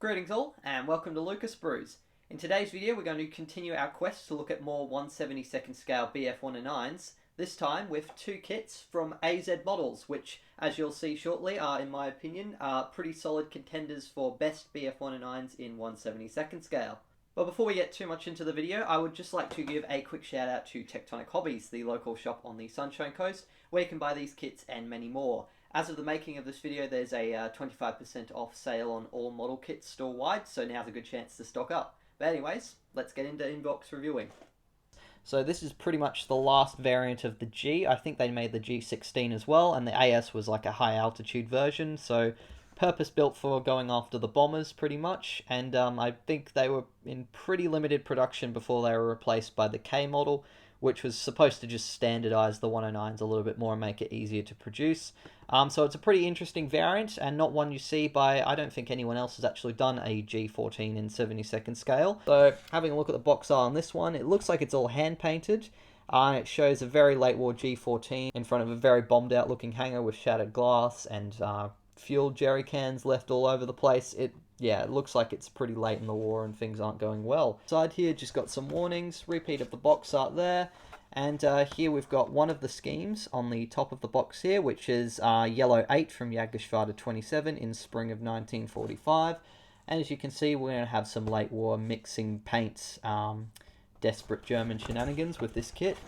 Greetings all, and welcome to Lucas Brews. In today's video we're going to continue our quest to look at more 1/72nd scale Bf109s, this time with two kits from AZModels, which, as you'll see shortly, are, in my opinion, pretty solid contenders for best Bf109s in 1/72nd scale. But before we get too much into the video, I would just like to give a quick shout out to Tectonic Hobbies, the local shop on the Sunshine Coast, where you can buy these kits and many more. As of the making of this video, there's a 25% off sale on all model kits store-wide, so now's a good chance to stock up. But anyways, let's get into inbox reviewing. So this is pretty much the last variant of the G. I think they made the G-16 as well, and the AS was like a high-altitude version, so purpose-built for going after the bombers, pretty much. And I think they were in pretty limited production before they were replaced by the K model, which was supposed to just standardize the 109s a little bit more and make it easier to produce. So it's a pretty interesting variant, and not one you see by, I don't think anyone else has actually done a G14 in 72nd scale. So having a look at the box art on this one, it looks like it's all hand-painted. It shows a very late war G14 in front of a very bombed out looking hangar with shattered glass and fuel jerry cans left all over the place. It looks like it's pretty late in the war and things aren't going well. Side here just got some warnings, repeat of the box art there, and here we've got one of the schemes on the top of the box here, which is Yellow 8 from Jägerschwader 27 in spring of 1945. And as you can see, we're going to have some late war mixing paints, desperate German shenanigans with this kit.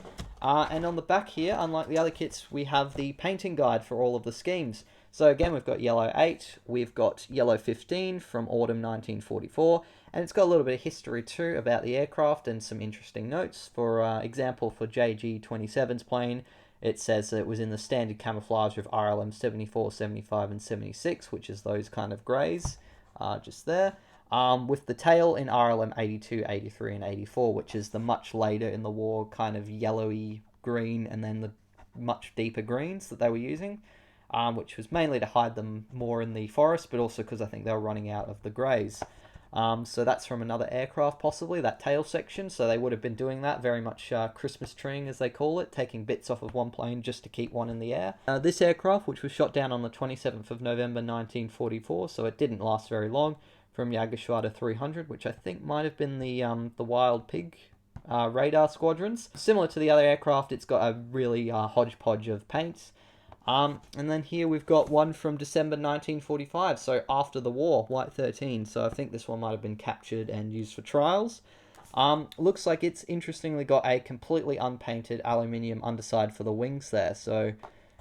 And on the back here, unlike the other kits, we have the painting guide for all of the schemes. So again, we've got Yellow 8, we've got Yellow 15 from autumn 1944, and it's got a little bit of history too about the aircraft and some interesting notes. For example, for JG-27's plane, it says that it was in the standard camouflage of RLM 74, 75, and 76, which is those kind of greys, just there. With the tail in RLM 82, 83, and 84, which is the much later in the war kind of yellowy green, and then the much deeper greens that they were using. Which was mainly to hide them more in the forest, but also because I think they were running out of the greys. So that's from another aircraft, possibly, that tail section, so they would have been doing that, very much Christmas treeing, as they call it, taking bits off of one plane just to keep one in the air. This aircraft, which was shot down on the 27th of November 1944, so it didn't last very long, from Jägerschwader 300, which I think might have been the Wild Pig radar squadrons. Similar to the other aircraft, it's got a really hodgepodge of paints. And then here we've got one from December 1945, so after the war, White 13, so I think this one might have been captured and used for trials. Looks like it's interestingly got a completely unpainted aluminium underside for the wings there, so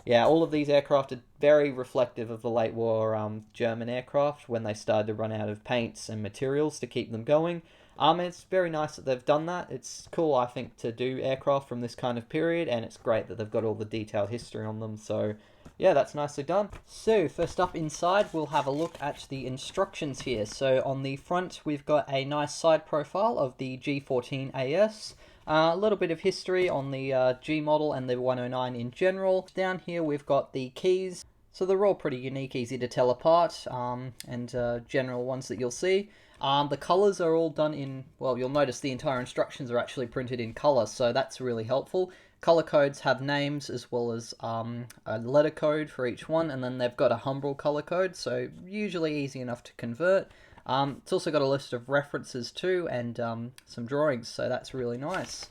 yeah, all of these aircraft are very reflective of the late war German aircraft when they started to run out of paints and materials to keep them going. It's very nice that they've done that. It's cool, I think, to do aircraft from this kind of period, and it's great that they've got all the detailed history on them, so yeah, that's nicely done. So, first up inside, we'll have a look at the instructions here. So, on the front, we've got a nice side profile of the G-14As, a little bit of history on the G model and the 109 in general. Down here, we've got the keys. So they're all pretty unique, easy to tell apart, and general ones that you'll see. The colours are all done in, well, you'll notice the entire instructions are actually printed in colour, so that's really helpful. Colour codes have names as well as a letter code for each one, and then they've got a Humbrol colour code, so usually easy enough to convert. It's also got a list of references too, and some drawings, so that's really nice.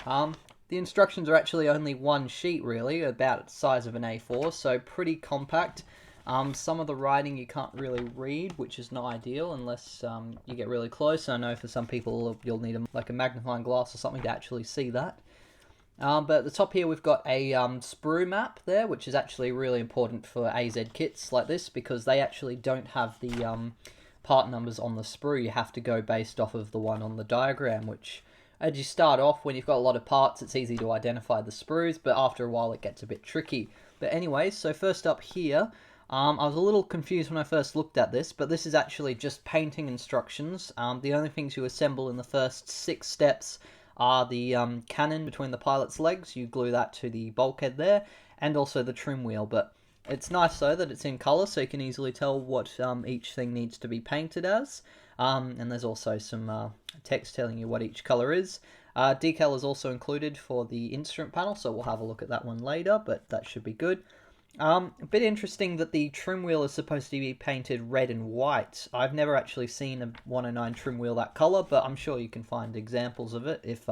The instructions are actually only one sheet, really, about the size of an A4, so pretty compact. Some of the writing you can't really read, which is not ideal unless you get really close. I know for some people you'll need a magnifying glass or something to actually see that. But at the top here we've got a sprue map there, which is actually really important for AZ kits like this, because they actually don't have the part numbers on the sprue. You have to go based off of the one on the diagram, which, as you start off, when you've got a lot of parts, it's easy to identify the sprues, but after a while it gets a bit tricky. But anyways, so first up here, I was a little confused when I first looked at this, but this is actually just painting instructions. The only things you assemble in the first 6 steps are the cannon between the pilot's legs. You glue that to the bulkhead there, and also the trim wheel. But it's nice though that it's in colour, so you can easily tell what each thing needs to be painted as. And there's also some text telling you what each colour is. Decal is also included for the instrument panel, so we'll have a look at that one later, but that should be good. A bit interesting that the trim wheel is supposed to be painted red and white. I've never actually seen a 109 trim wheel that color, but I'm sure you can find examples of it if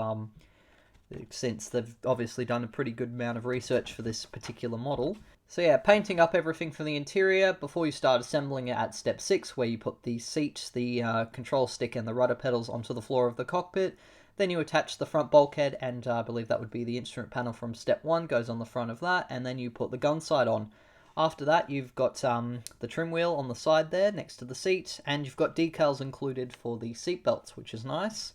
since they've obviously done a pretty good amount of research for this particular model. So yeah, painting up everything from the interior before you start assembling it at step 6, where you put the seat, the control stick and the rudder pedals onto the floor of the cockpit. Then you attach the front bulkhead, and I believe that would be the instrument panel from step 1, goes on the front of that, and then you put the gun sight on. After that, you've got the trim wheel on the side there next to the seat, and you've got decals included for the seat belts, which is nice.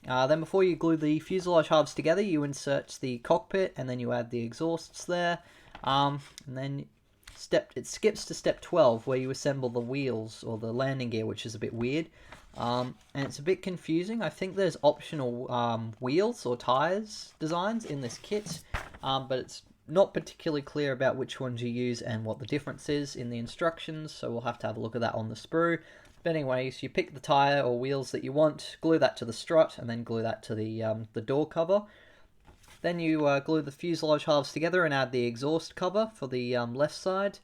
Then before you glue the fuselage halves together, you insert the cockpit, and then you add the exhausts there. And then it skips to step 12, where you assemble the wheels or the landing gear, which is a bit weird. And it's a bit confusing. I think there's optional wheels or tires designs in this kit, but it's not particularly clear about which ones you use and what the difference is in the instructions, so we'll have to have a look at that on the sprue. But anyways, you pick the tire or wheels that you want, glue that to the strut, and then glue that to the door cover. Then you glue the fuselage halves together and add the exhaust cover for the left side.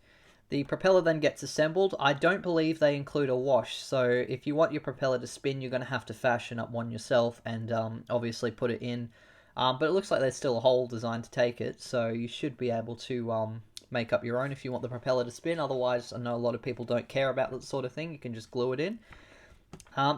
The propeller then gets assembled. I don't believe they include a wash, so if you want your propeller to spin, you're going to have to fashion up one yourself and obviously put it in. But it looks like there's still a hole designed to take it, so you should be able to make up your own if you want the propeller to spin. Otherwise, I know a lot of people don't care about that sort of thing. You can just glue it in.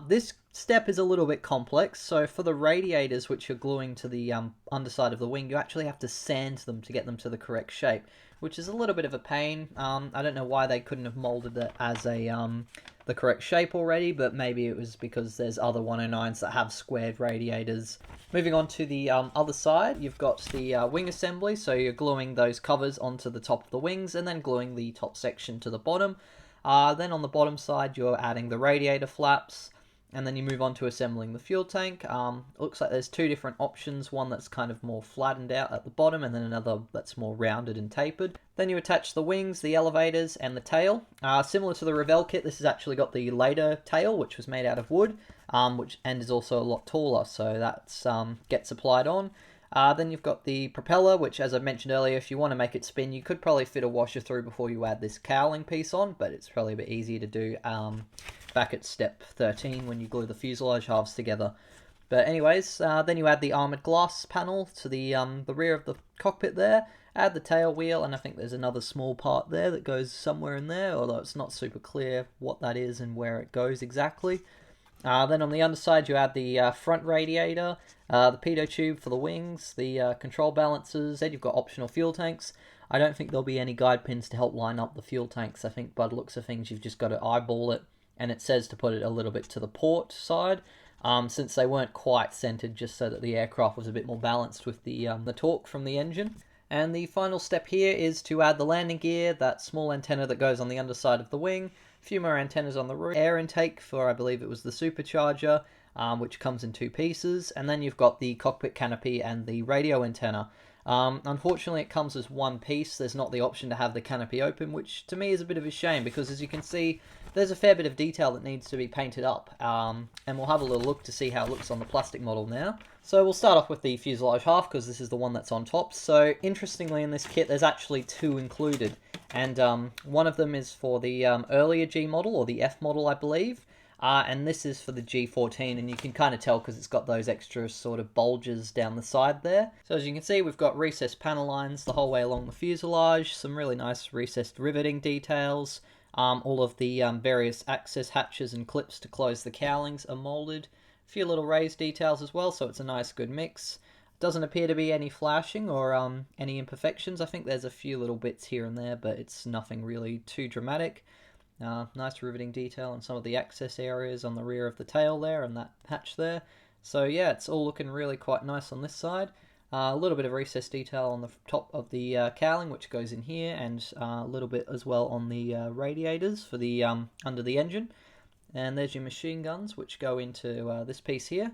This step is a little bit complex, so for the radiators which you're gluing to the underside of the wing, you actually have to sand them to get them to the correct shape, which is a little bit of a pain. I don't know why they couldn't have molded it as the correct shape already, but maybe it was because there's other 109s that have squared radiators. Moving on to the other side, you've got the wing assembly, so you're gluing those covers onto the top of the wings and then gluing the top section to the bottom. Then on the bottom side, you're adding the radiator flaps, and then you move on to assembling the fuel tank. It looks like there's two different options, one that's kind of more flattened out at the bottom, and then another that's more rounded and tapered. Then you attach the wings, the elevators, and the tail. Similar to the Revell kit, this has actually got the later tail, which was made out of wood, and is also a lot taller, so that gets applied on. Then you've got the propeller, which, as I mentioned earlier, if you want to make it spin, you could probably fit a washer through before you add this cowling piece on, but it's probably a bit easier to do back at step 13 when you glue the fuselage halves together. But anyways, then you add the armoured glass panel to the rear of the cockpit there, add the tail wheel, and I think there's another small part there that goes somewhere in there, although it's not super clear what that is and where it goes exactly. Then on the underside you add the front radiator, the pitot tube for the wings, the control balancers, then you've got optional fuel tanks. I don't think there'll be any guide pins to help line up the fuel tanks. I think by the looks of things you've just got to eyeball it, and it says to put it a little bit to the port side, since they weren't quite centered, just so that the aircraft was a bit more balanced with the torque from the engine. And the final step here is to add the landing gear, that small antenna that goes on the underside of the wing, a few more antennas on the roof, air intake for, I believe it was the supercharger, which comes in two pieces, and then you've got the cockpit canopy and the radio antenna. Unfortunately, it comes as one piece. There's not the option to have the canopy open, which to me is a bit of a shame, because as you can see, there's a fair bit of detail that needs to be painted up, and we'll have a little look to see how it looks on the plastic model now. So we'll start off with the fuselage half, because this is the one that's on top. So interestingly, in this kit there's actually two included, and one of them is for the earlier G model, or the F model I believe, and this is for the G14, and you can kind of tell because it's got those extra sort of bulges down the side there. So as you can see, we've got recessed panel lines the whole way along the fuselage, some really nice recessed riveting details. All of the various access hatches and clips to close the cowlings are moulded. A few little raised details as well, so it's a nice good mix. Doesn't appear to be any flashing or any imperfections. I think there's a few little bits here and there, but it's nothing really too dramatic. Nice riveting detail on some of the access areas on the rear of the tail there and that hatch there. So yeah, it's all looking really quite nice on this side. A little bit of recessed detail on the top of the cowling, which goes in here, and a little bit as well on the radiators for the under the engine. And there's your machine guns, which go into this piece here.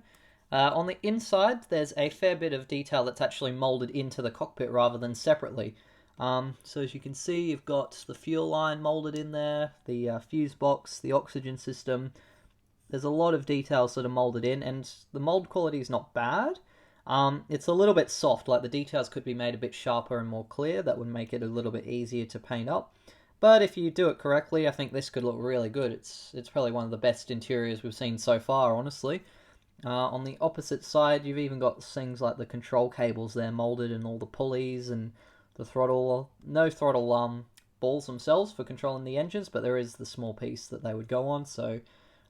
On the inside, there's a fair bit of detail that's actually moulded into the cockpit rather than separately. So as you can see, you've got the fuel line moulded in there, the fuse box, the oxygen system. There's a lot of details that are moulded in, and the mould quality is not bad. It's a little bit soft, like the details could be made a bit sharper and more clear. That would make it a little bit easier to paint up. But if you do it correctly, I think this could look really good. It's probably one of the best interiors we've seen so far, honestly. On the opposite side, you've even got things like the control cables there molded, and all the pulleys and the throttle. No throttle balls themselves for controlling the engines, but there is the small piece that they would go on, so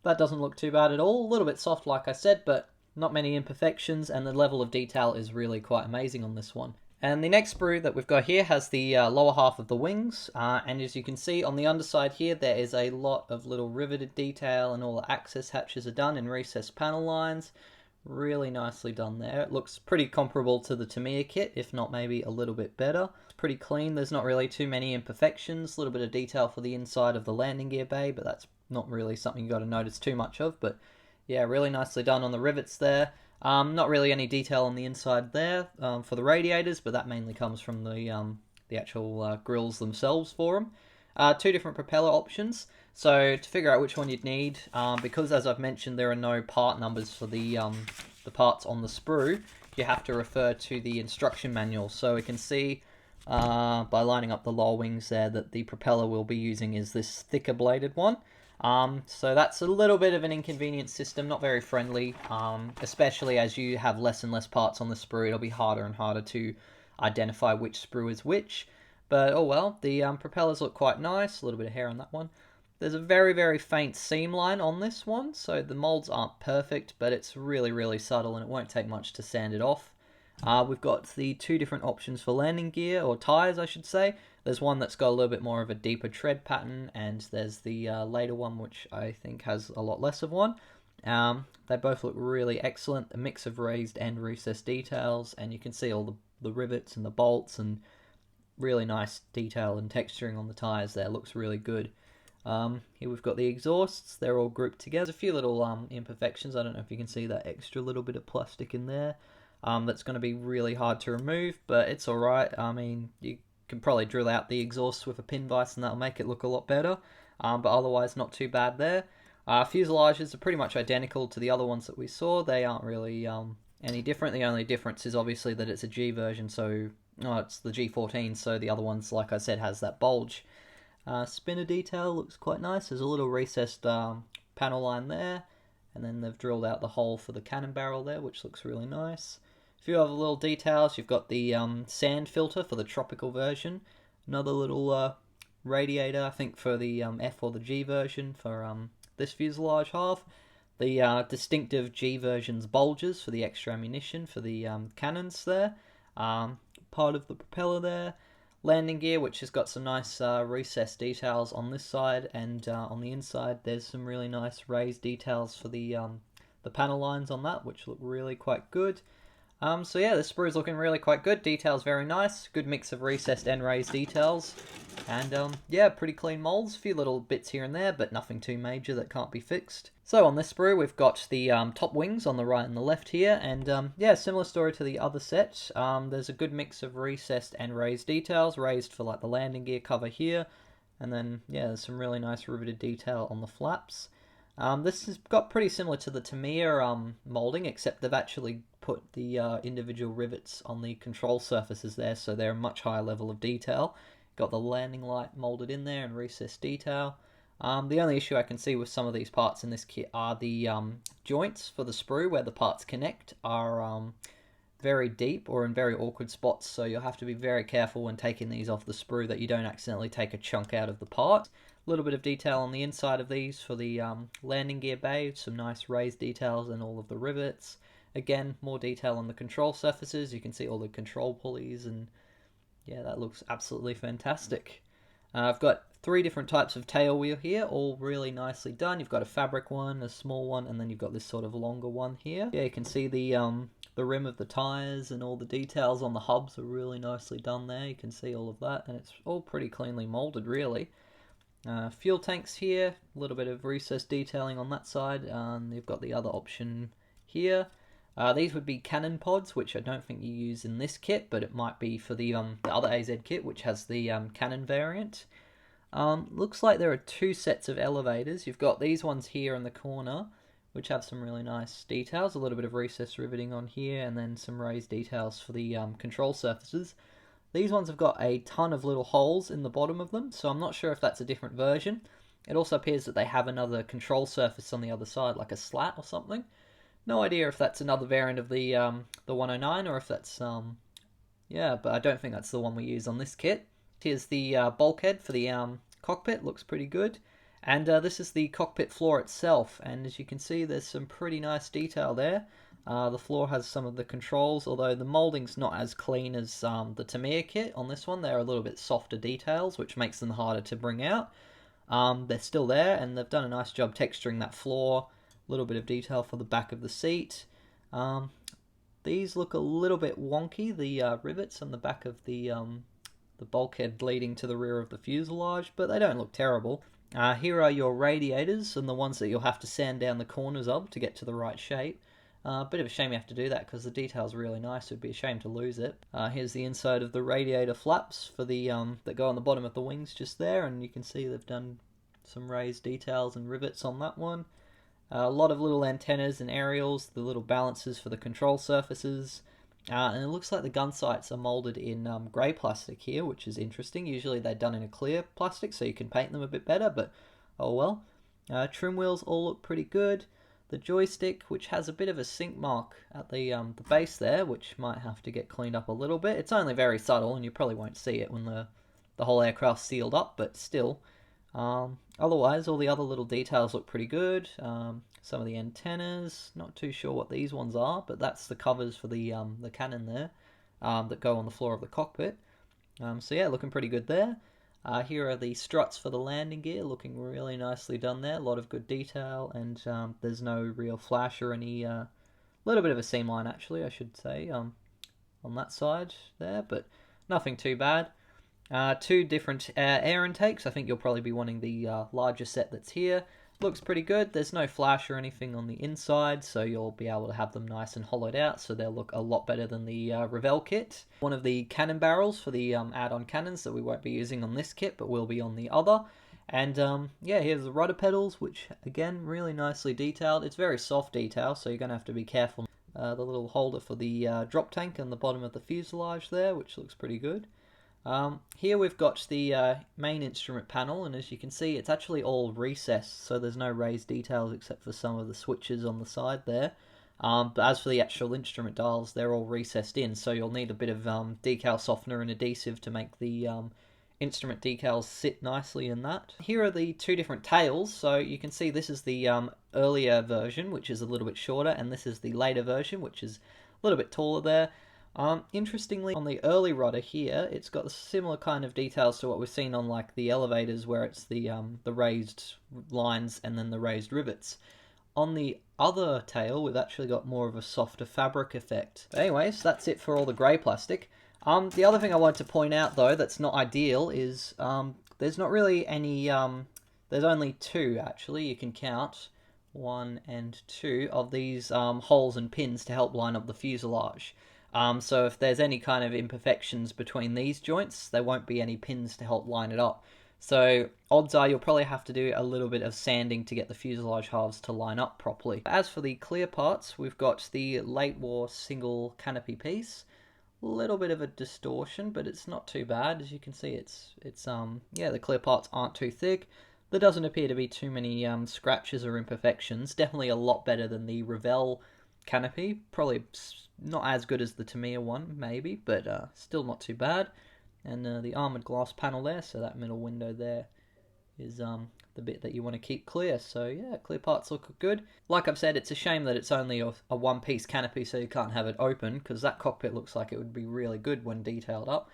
that doesn't look too bad at all. A little bit soft, like I said, but not many imperfections, and the level of detail is really quite amazing on this one. And the next sprue that we've got here has the lower half of the wings, and as you can see on the underside here, there is a lot of little riveted detail, and all the access hatches are done in recessed panel lines. Really nicely done there. It looks pretty comparable to the Tamiya kit, if not maybe a little bit better. It's pretty clean, there's not really too many imperfections. A little bit of detail for the inside of the landing gear bay, but that's not really something you got to notice too much of. But yeah, really nicely done on the rivets there. Not really any detail on the inside there for the radiators, but that mainly comes from the actual grills themselves for them. Two different propeller options. So to figure out which one you'd need, because as I've mentioned, there are no part numbers for the parts on the sprue, you have to refer to the instruction manual. So we can see by lining up the lower wings there that the propeller we'll be using is this thicker bladed one. So that's a little bit of an inconvenient system, not very friendly, especially as you have less and less parts on the sprue. It'll be harder and harder to identify which sprue is which, but oh well. The propellers look quite nice, a little bit of hair on that one. There's a very, very faint seam line on this one, so the molds aren't perfect, but it's really, really subtle, and it won't take much to sand it off. We've got the two different options for landing gear, or tyres I should say. There's one that's got a little bit more of a deeper tread pattern, and there's the later one, which I think has a lot less of one. They both look really excellent, a mix of raised and recessed details, and you can see all the rivets and the bolts, and really nice detail and texturing on the tyres there. Looks really good. Here we've got the exhausts, they're all grouped together. There's a few little imperfections. I don't know if you can see that extra little bit of plastic in there. That's going to be really hard to remove, but it's alright. I mean, you can probably drill out the exhausts with a pin vise and that'll make it look a lot better, but otherwise not too bad there. Fuselages are pretty much identical to the other ones that we saw. They aren't really any different. The only difference is obviously that it's a G version, so it's the G14, so the other ones, like I said, has that bulge. Spinner detail looks quite nice. There's a little recessed panel line there, and then they've drilled out the hole for the cannon barrel there, which looks really nice. A few other little details. You've got the sand filter for the tropical version. Another little radiator, I think, for the F or the G version for this fuselage half. The distinctive G version's bulges for the extra ammunition for the cannons there. Part of the propeller there. Landing gear, which has got some nice recessed details on this side, and on the inside there's some really nice raised details for the panel lines on that, which look really quite good. So yeah, this sprue is looking really quite good. Details very nice, good mix of recessed and raised details, and yeah, pretty clean molds. A few little bits here and there, but nothing too major that can't be fixed. So on this sprue, we've got the top wings on the right and the left here, and yeah, similar story to the other set. There's a good mix of recessed and raised details. Raised for like the landing gear cover here, and then yeah, there's some really nice riveted detail on the flaps. This has got pretty similar to the Tamiya molding, except they've actually put the individual rivets on the control surfaces there, so they're a much higher level of detail. Got the landing light molded in there and recessed detail. The only issue I can see with some of these parts in this kit are the joints for the sprue where the parts connect are very deep or in very awkward spots, so you'll have to be very careful when taking these off the sprue that you don't accidentally take a chunk out of the part. A little bit of detail on the inside of these for the landing gear bay, some nice raised details and all of the rivets. Again, more detail on the control surfaces. You can see all the control pulleys, and yeah, that looks absolutely fantastic. I've got three different types of tail wheel here, all really nicely done. You've got a fabric one, a small one, and then you've got this sort of longer one here. Yeah, you can see the rim of the tyres and all the details on the hubs are really nicely done there. You can see all of that, and it's all pretty cleanly molded, really. Fuel tanks here, a little bit of recessed detailing on that side, and you've got the other option here. These would be cannon pods, which I don't think you use in this kit, but it might be for the other AZ kit, which has the cannon variant. Looks like there are two sets of elevators. You've got these ones here in the corner, which have some really nice details. A little bit of recessed riveting on here, and then some raised details for the control surfaces. These ones have got a ton of little holes in the bottom of them, so I'm not sure if that's a different version. It also appears that they have another control surface on the other side, like a slat or something. No idea if that's another variant of the 109 or if that's yeah, but I don't think that's the one we use on this kit. Here's the bulkhead for the cockpit, looks pretty good. And this is the cockpit floor itself, and as you can see there's some pretty nice detail there. The floor has some of the controls, although the moulding's not as clean as the Tamiya kit. On this one they're a little bit softer details, which makes them harder to bring out. They're still there, and they've done a nice job texturing that floor. A little bit of detail for the back of the seat. These look a little bit wonky, the rivets on the back of the bulkhead leading to the rear of the fuselage, but they don't look terrible. Here are your radiators, and the ones that you'll have to sand down the corners of to get to the right shape. Bit of a shame you have to do that because the detail's really nice. It would be a shame to lose it. Here's the inside of the radiator flaps for the that go on the bottom of the wings just there, and you can see they've done some raised details and rivets on that one. A lot of little antennas and aerials, the little balances for the control surfaces. And it looks like the gun sights are moulded in grey plastic here, which is interesting. Usually they're done in a clear plastic so you can paint them a bit better, but oh well. Trim wheels all look pretty good. The joystick, which has a bit of a sink mark at the base there, which might have to get cleaned up a little bit. It's only very subtle and you probably won't see it when the whole aircraft's sealed up, but still. Otherwise, all the other little details look pretty good. Some of the antennas, not too sure what these ones are, but that's the covers for the cannon there that go on the floor of the cockpit. So yeah, looking pretty good there. Here are the struts for the landing gear, looking really nicely done there. A lot of good detail, and there's no real flash or any little bit of a seam line actually, I should say, on that side there, but nothing too bad. Two different air intakes. I think you'll probably be wanting the larger set that's here. Looks pretty good. There's no flash or anything on the inside, so you'll be able to have them nice and hollowed out, so they'll look a lot better than the Revell kit. One of the cannon barrels for the add-on cannons that we won't be using on this kit, but will be on the other. And yeah, here's the rudder pedals, which again, really nicely detailed. It's very soft detail, so you're going to have to be careful. The little holder for the drop tank on the bottom of the fuselage there, which looks pretty good. Here we've got the main instrument panel, and as you can see it's actually all recessed, so there's no raised details except for some of the switches on the side there. But as for the actual instrument dials, they're all recessed in, so you'll need a bit of decal softener and adhesive to make the instrument decals sit nicely in that. Here are the two different tails, so you can see this is the earlier version, which is a little bit shorter, and this is the later version, which is a little bit taller there. Interestingly, on the early rudder here, it's got a similar kind of details to what we've seen on like the elevators, where it's the raised lines and then the raised rivets. On the other tail, we've actually got more of a softer fabric effect. But anyways, that's it for all the grey plastic. The other thing I wanted to point out though that's not ideal is there's not really any, there's only two actually, you can count, 1 and 2 of these holes and pins to help line up the fuselage. So if there's any kind of imperfections between these joints, there won't be any pins to help line it up. So odds are you'll probably have to do a little bit of sanding to get the fuselage halves to line up properly. As for the clear parts, we've got the late war single canopy piece. A little bit of a distortion, but it's not too bad. As you can see, it's yeah, the clear parts aren't too thick. There doesn't appear to be too many scratches or imperfections. Definitely a lot better than the Revell canopy. Probably not as good as the Tamiya one, maybe, but still not too bad. And the armoured glass panel there, so that middle window there is the bit that you want to keep clear. So yeah, clear parts look good. Like I've said, it's a shame that it's only a one-piece canopy, so you can't have it open, because that cockpit looks like it would be really good when detailed up.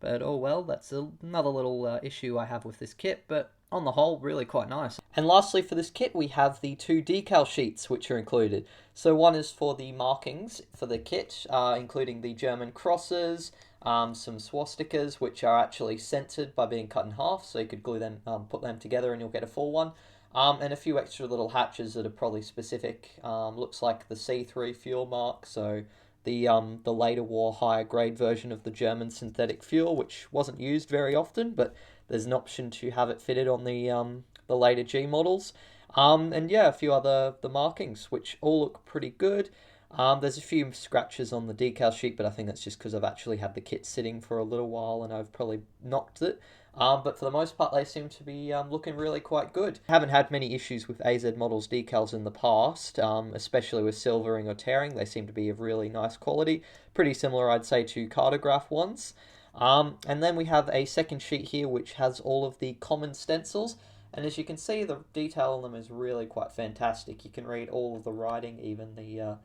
But oh well, that's another little issue I have with this kit, but on the whole, really quite nice. And lastly for this kit, we have the two decal sheets which are included. So one is for the markings for the kit, including the German crosses, some swastikas which are actually centered by being cut in half, so you could glue them, put them together and you'll get a full one. And a few extra little hatches that are probably specific. Looks like the C3 fuel mark, so the later war higher grade version of the German synthetic fuel, which wasn't used very often, but there's an option to have it fitted on the later G models. And yeah, a few other the markings, which all look pretty good. There's a few scratches on the decal sheet, but I think that's just because I've actually had the kit sitting for a little while and I've probably knocked it. But for the most part, they seem to be looking really quite good. I haven't had many issues with AZModels decals in the past, especially with silvering or tearing. They seem to be of really nice quality. Pretty similar, I'd say, to Cartograph ones. And then we have a second sheet here which has all of the common stencils. And as you can see, the detail on them is really quite fantastic. You can read all of the writing, even the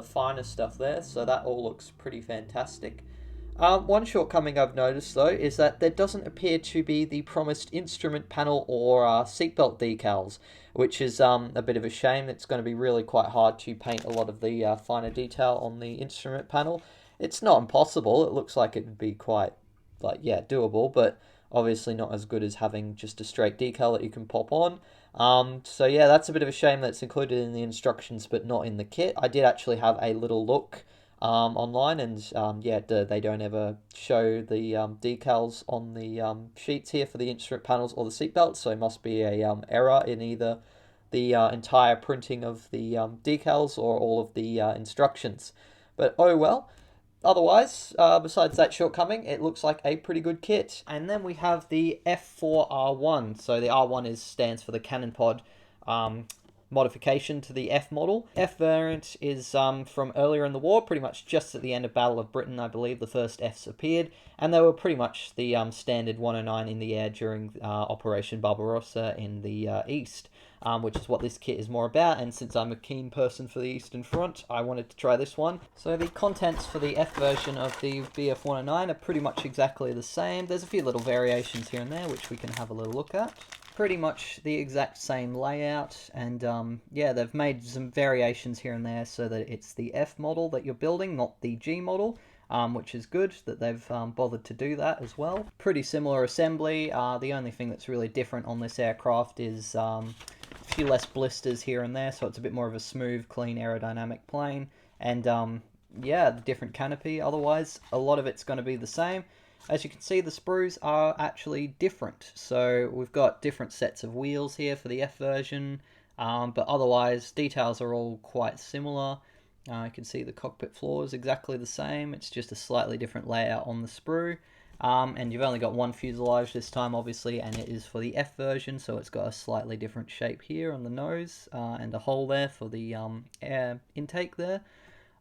finer stuff there, so that all looks pretty fantastic. One shortcoming I've noticed, though, is that there doesn't appear to be the promised instrument panel or seatbelt decals, which is a bit of a shame. It's going to be really quite hard to paint a lot of the finer detail on the instrument panel. It's not impossible. It looks like it would be quite, doable, but obviously not as good as having just a straight decal that you can pop on. So yeah, that's a bit of a shame that it's included in the instructions but not in the kit. I did actually have a little look online, and yeah, they don't ever show the decals on the sheets here for the instrument panels or the seatbelts, so it must be a error in either the entire printing of the decals or all of the instructions. But oh well. Otherwise, besides that shortcoming, it looks like a pretty good kit. And then we have the F-4 R1. So the R1 stands for the cannon pod modification to the F model. F variant is from earlier in the war, pretty much just at the end of Battle of Britain, I believe the first Fs appeared, and they were pretty much the standard 109 in the air during Operation Barbarossa in the east. Which is what this kit is more about, and since I'm a keen person for the Eastern Front, I wanted to try this one. So the contents for the F version of the Bf109 are pretty much exactly the same. There's a few little variations here and there, which we can have a little look at. Pretty much the exact same layout, and yeah, they've made some variations here and there so that it's the F model that you're building, not the G model. Which is good that they've bothered to do that as well. Pretty similar assembly. The only thing that's really different on this aircraft is a few less blisters here and there, so it's a bit more of a smooth, clean aerodynamic plane. And yeah, the different canopy. Otherwise, a lot of it's going to be the same. As you can see, the sprues are actually different. So we've got different sets of wheels here for the F version, but otherwise, details are all quite similar. You can see the cockpit floor is exactly the same. It's just a slightly different layout on the sprue. And you've only got one fuselage this time, obviously, and it is for the F version, so it's got a slightly different shape here on the nose, and a hole there for the air intake there.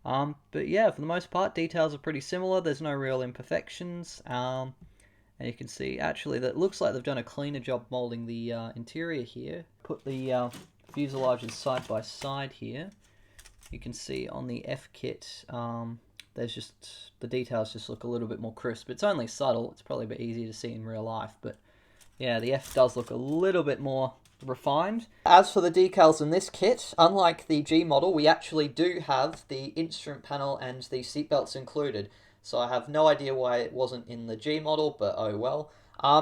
But yeah, for the most part, details are pretty similar. There's no real imperfections. And you can see, actually, that looks like they've done a cleaner job molding the interior here. Put the fuselages side by side here. You can see on the F kit, there's just, the details just look a little bit more crisp. It's only subtle, it's probably a bit easier to see in real life, but yeah, the F does look a little bit more refined. As for the decals in this kit, unlike the G model, we actually do have the instrument panel and the seatbelts included. So I have no idea why it wasn't in the G model, but oh well.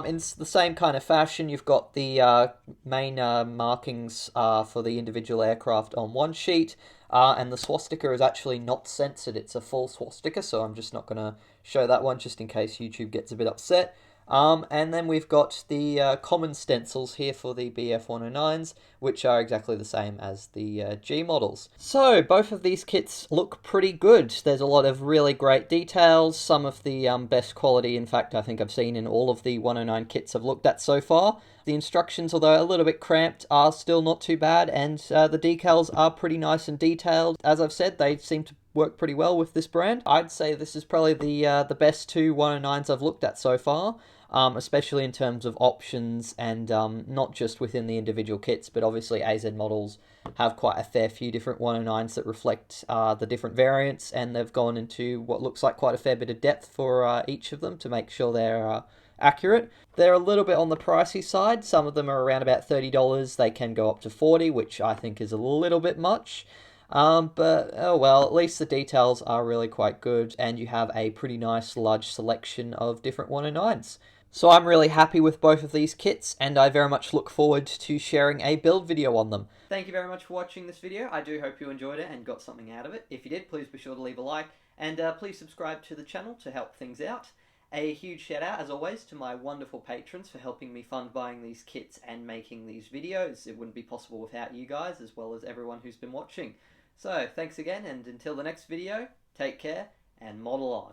In the same kind of fashion, you've got the main markings for the individual aircraft on one sheet, and the swastika is actually not censored. It's a full swastika, so I'm just not going to show that one just in case YouTube gets a bit upset. And then we've got the common stencils here for the Bf109s, which are exactly the same as the G models. So both of these kits look pretty good. There's a lot of really great details, some of the best quality, in fact, I think I've seen in all of the 109 kits I've looked at so far. The instructions, although a little bit cramped, are still not too bad, and the decals are pretty nice and detailed. As I've said, they seem to work pretty well with this brand. I'd say this is probably the best two 109s I've looked at so far. Especially in terms of options and not just within the individual kits, but obviously AZModels have quite a fair few different 109s that reflect the different variants, and they've gone into what looks like quite a fair bit of depth for each of them to make sure they're accurate. They're a little bit on the pricey side. Some of them are around about $30. They can go up to $40, which I think is a little bit much. But oh well, at least the details are really quite good, and you have a pretty nice large selection of different 109s. So I'm really happy with both of these kits, and I very much look forward to sharing a build video on them. Thank you very much for watching this video. I do hope you enjoyed it and got something out of it. If you did, please be sure to leave a like, and please subscribe to the channel to help things out. A huge shout out, as always, to my wonderful patrons for helping me fund buying these kits and making these videos. It wouldn't be possible without you guys, as well as everyone who's been watching. So, thanks again, and until the next video, take care and model on.